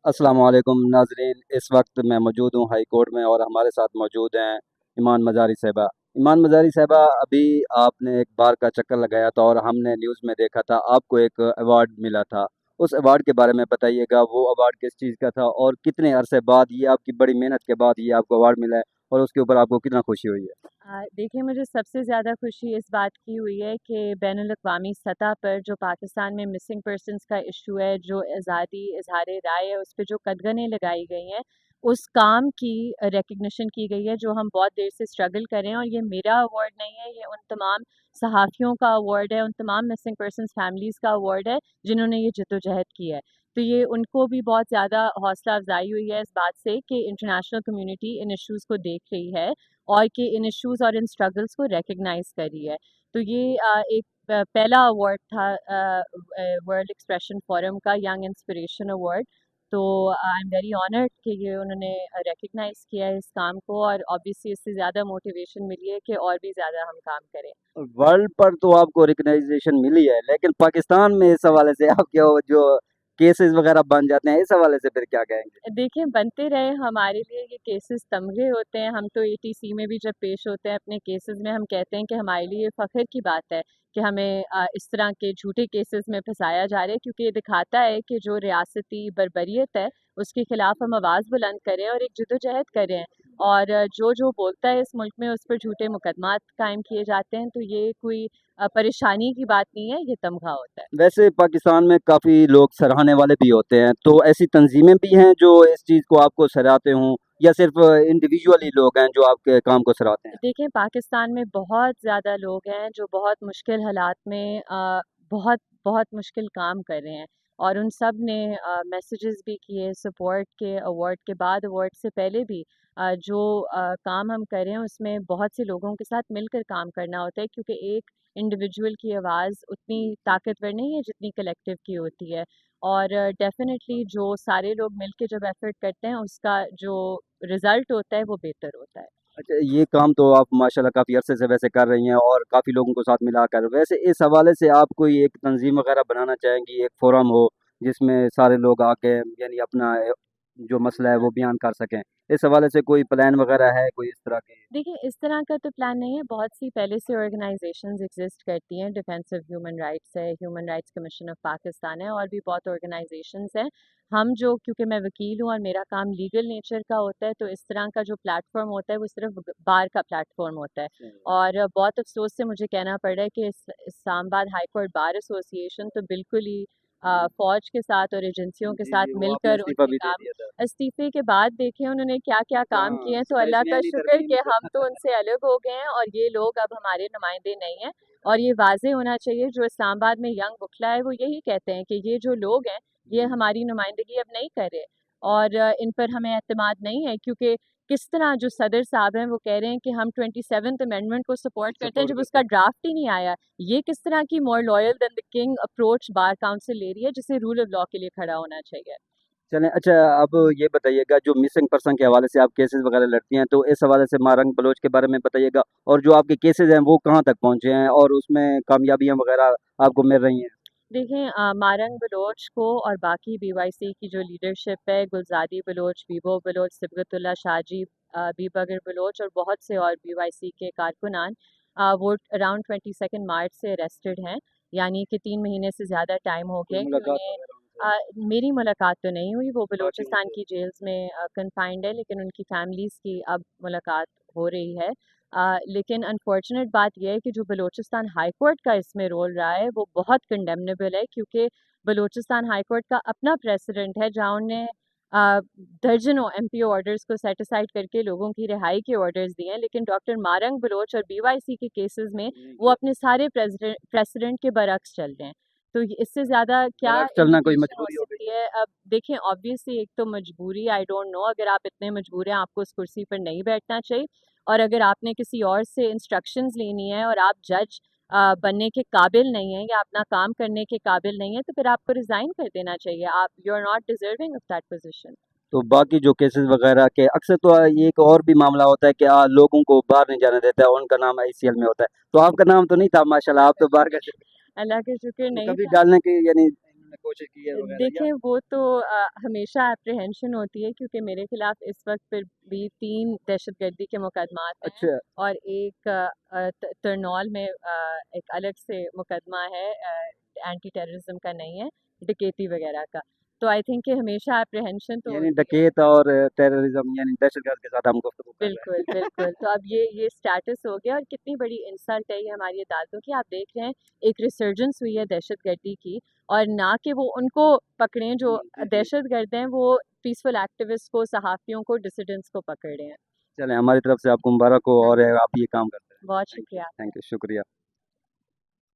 السلام علیکم ناظرین، اس وقت میں موجود ہوں ہائی کورٹ میں اور ہمارے ساتھ موجود ہیں ایمان مزاری صاحبہ۔ ایمان مزاری صاحبہ، ابھی آپ نے ایک بار کا چکر لگایا تھا اور ہم نے نیوز میں دیکھا تھا آپ کو ایک ایوارڈ ملا تھا۔ اس ایوارڈ کے بارے میں بتائیے گا، وہ ایوارڈ کس چیز کا تھا اور کتنے عرصے بعد، یہ آپ کی بڑی محنت کے بعد یہ آپ کو ایوارڈ ملا ہے اور اس کے اوپر آپ کو کتنا خوشی ہوئی ہے؟ دیکھیں، مجھے سب سے زیادہ خوشی اس بات کی ہوئی ہے کہ بین الاقوامی سطح پر جو پاکستان میں مسنگ پرسنس کا ایشو ہے، جو آزادی اظہار رائے ہے، اس پہ جو قدغنیں لگائی گئی ہیں، اس کام کی ریکگنیشن کی گئی ہے جو ہم بہت دیر سے اسٹرگل کر رہے ہیں۔ اور یہ میرا ایوارڈ نہیں ہے، یہ ان تمام صحافیوں کا ایوارڈ ہے، ان تمام مسنگ پرسنس فیملیز کا ایوارڈ ہے جنہوں نے یہ جدوجہد کی ہے۔ تو یہ ان کو بھی بہت زیادہ حوصلہ افزائی ہوئی ہے اس بات سے کہ انٹرنیشنل کمیونٹی ان ایشوز کو دیکھ رہی ہے اور کہ ان ایشوز اور ان اسٹرگلس کو ریکگنائز کری ہے۔ تو یہ ایک پہلا ایوارڈ تھا ورلڈ ایکسپریشن فورم کا، ینگ انسپریشن ایوارڈ۔ تو آئی ایم ویری آنرڈ کہ یہ انہوں نے ریکگنائز کیا ہے اس کام کو، اور آبویسلی اس سے زیادہ موٹیویشن ملی ہے کہ اور بھی زیادہ ہم کام کریں۔ ورلڈ پر تو آپ کو ریکگنائزیشن ملی ہے، لیکن پاکستان میں اس حوالے سے آپ کے جو کیسز وغیرہ بن جاتے ہیں، اس حوالے سے پھر کیا کہیں گے؟ دیکھیں، بنتے رہے، ہمارے لیے یہ کیسز تمغے ہوتے ہیں۔ ہم تو ATC میں بھی جب پیش ہوتے ہیں اپنے کیسز میں، ہم کہتے ہیں کہ ہمارے لیے یہ فخر کی بات ہے کہ ہمیں اس طرح کے جھوٹے کیسز میں پھنسایا جا رہا ہے، کیونکہ یہ دکھاتا ہے کہ جو ریاستی بربریت ہے اس کے خلاف ہم آواز بلند کریں اور ایک جدوجہد کریں، اور جو بولتا ہے اس ملک میں اس پر جھوٹے مقدمات قائم کیے جاتے ہیں۔ تو یہ کوئی پریشانی کی بات نہیں ہے، یہ تمغہ ہوتا ہے۔ ویسے پاکستان میں کافی لوگ سراہنے والے بھی ہوتے ہیں، تو ایسی تنظیمیں بھی ہیں جو اس چیز کو آپ کو سراہتے ہوں، یا صرف انڈیویجولی لوگ ہیں جو آپ کے کام کو سراہتے ہیں؟ دیکھیں، پاکستان میں بہت زیادہ لوگ ہیں جو بہت مشکل حالات میں بہت بہت مشکل کام کر رہے ہیں، اور ان سب نے میسیجز بھی کیے سپورٹ کے، ایوارڈ کے بعد، ایوارڈ سے پہلے بھی۔ جو کام ہم کر رہے ہیں اس میں بہت سے لوگوں کے ساتھ مل کر کام کرنا ہوتا ہے، کیونکہ ایک انڈیویجول کی آواز اتنی طاقتور نہیں ہے جتنی کلیکٹیو کی ہوتی ہے۔ اور ڈیفینیٹلی جو سارے لوگ مل کے جب ایفرٹ کرتے ہیں، اس کا جو رزلٹ ہوتا ہے وہ بہتر ہوتا ہے۔ اچھا، یہ کام تو آپ ماشاءاللہ کافی عرصے سے ویسے کر رہی ہیں اور کافی لوگوں کو ساتھ ملا کر، ویسے اس حوالے سے آپ کوئی ایک تنظیم وغیرہ بنانا چاہیں گی، ایک فورم ہو جس میں سارے لوگ آ کے یعنی اپنا جو مسئلہ ہے وہ بیان کر سکیں، اس حوالے سے کوئی پلان وغیرہ ہے کوئی اس طرح کی؟ دیکھیں، اس طرح کا تو پلان نہیں ہے، بہت سی پہلے سے آرگنائزیشنز ایگزسٹ کرتی ہیں، ڈیفینس آف ہیومن رائٹس ہے، human rights commission of Pakistan ہے، اور بھی بہت آرگنائزیشنز ہیں۔ ہم جو، کیونکہ میں وکیل ہوں اور میرا کام لیگل نیچر کا ہوتا ہے، تو اس طرح کا جو پلیٹ فارم ہوتا ہے وہ صرف بار کا پلیٹ فارم ہوتا ہے۔ اور بہت افسوس سے مجھے کہنا پڑ رہا ہے کہ اسلام آباد ہائی کورٹ بار ایسوسی ایشن تو بالکل ہی فوج کے ساتھ اور ایجنسیوں کے جی ساتھ جی، وہ مل آپ نے کر ان استعفیٰ کے بھی دے کام، دیا تھا۔ استعفے کے بعد دیکھیں انہوں نے کیا کیا کام کیے ہیں، تو اللہ کا اسپیشلی شکر ترمیم کہ ہم تو ان سے الگ ہو گئے ہیں اور یہ لوگ اب ہمارے نمائندے نہیں ہیں۔ اور یہ واضح ہونا چاہیے، جو اسلام آباد میں ینگ وکلا ہے وہ یہی کہتے ہیں کہ یہ جو لوگ ہیں یہ ہماری نمائندگی اب نہیں کر رہے، اور ان پر ہمیں اعتماد نہیں ہے، کیونکہ کس طرح جو صدر صاحب ہیں وہ کہہ رہے ہیں کہ ہم 27th امینڈمنٹ کو سپورٹ کرتے ہیں جب اس کا ڈرافٹ ہی نہیں آیا۔ یہ کس طرح کی more loyal than the king approach bar council لے رہی ہے، جسے رول آف لا کے لیے کھڑا ہونا چاہیے۔ چلیں، اچھا اب یہ بتائیے گا، جو مسنگ پرسن کے حوالے سے آپ کیسز وغیرہ لڑتی ہیں، تو اس حوالے سے مارنگ بلوچ کے بارے میں بتائیے گا، اور جو آپ کے کیسز ہیں وہ کہاں تک پہنچے ہیں اور اس میں کامیابیاں وغیرہ آپ کو مل رہی ہیں؟ دیکھیں، مارنگ بلوچ کو اور باقی BYC کی جو لیڈرشپ ہے، گلزادی بلوچ، بیبو بلوچ، صبغت اللہ شاہ جی، بی بگر بلوچ اور بہت سے اور BYC کے کارکنان، وہ اراؤنڈ 22 مارچ سے اریسٹڈ ہیں، یعنی کہ 3 مہینے سے زیادہ ٹائم ہو کوئی گیا کہ ملاقات انہیں وغیرہ ان سے میری ملاقات تو نہیں ہوئی، وہ باقیوں بلوچستان سے؟ کی جیلز میں کنفائنڈ ہے، لیکن ان کی فیملیز کی اب ملاقات ہو رہی ہے۔ لیکن انفارچونیٹ بات یہ ہے کہ جو بلوچستان ہائی کورٹ کا اس میں رول رہا ہے وہ بہت کنڈیمنیبل ہے، کیونکہ بلوچستان ہائی کورٹ کا اپنا پریسیڈنٹ ہے جہاں انہوں نے درجنوں MPO آرڈرز کو سیٹ اسائڈ کر کے لوگوں کی رہائی کے آرڈرز دیے ہیں، لیکن ڈاکٹر مارنگ بلوچ اور BYC کے کیسز میں وہ اپنے سارے پریسیڈنٹ کے برعکس چل رہے ہیں۔ تو اس سے زیادہ کیا برعکس چلنا کوئی انڈیکیشن ہو مجبوری ہو گئی؟ سکتی ہے؟ اب دیکھیں، آبویسلی ایک تو مجبوری، آئی ڈونٹ نو، اگر آپ اتنے مجبور ہیں آپ کو اس کرسی پر نہیں بیٹھنا چاہیے، اور اگر آپ نے کسی اور سے انسٹرکشنز لینی ہے اور آپ جج بننے کے قابل نہیں ہیں یا اپنا کام کرنے کے قابل نہیں ہیں، تو پھر آپ کو ریزائن کر دینا چاہیے، آپ you are not deserving of that position. تو باقی جو کیسز وغیرہ کے اکثر تو یہ ایک اور بھی معاملہ ہوتا ہے کہ لوگوں کو باہر نہیں جانے دیتا ہے، ان کا نام ICL میں ہوتا ہے، تو آپ کا نام تو نہیں تھا ماشاءاللہ، آپ تو باہر کا اللہ کا شکر نہیں کبھی تھا۔ ڈالنے کی یعنی نے کوشش کی ہے وغیرہ؟ دیکھیں وہ تو ہمیشہ اپریہنشن ہوتی ہے کیونکہ میرے خلاف اس وقت پھر بھی 3 دہشت گردی کے مقدمات ہیں اچھا، اور ایک ترنول میں ایک الگ سے مقدمہ ہے، اینٹی ٹیررزم کا نہیں ہے، ڈکیتی وغیرہ کا. تو آئی تھنک کہ ہمیشہ اپریہنشن تو یعنی ہوتی ہے. ڈکیت اور ٹیررزم یعنی دہشت گرد کے ساتھ ہم گفتگو کر رہے ہیں. بالکل بالکل. تو اب یہ اسٹیٹس ہو گیا اور کتنی بڑی انسلٹ ہے یہ ہماری عدالتوں کی. آپ دیکھ رہے ہیں ایک ریسرجنس ہوئی ہے دہشت گردی کی، اور نہ کہ وہ ان کو پکڑیں جو جی جی، دہشت گرد ہیں، وہ پیسفل ایکٹیوسٹ کو، صحافیوں کو، ڈسیڈنٹس کو پکڑ رہے ہیں. چلیں ہماری طرف سے آپ کو مبارک ہو اور آپ یہ کام کرتے ہیں. بہت تھینک یو، شکریہ. تھینک یو، شکریہ.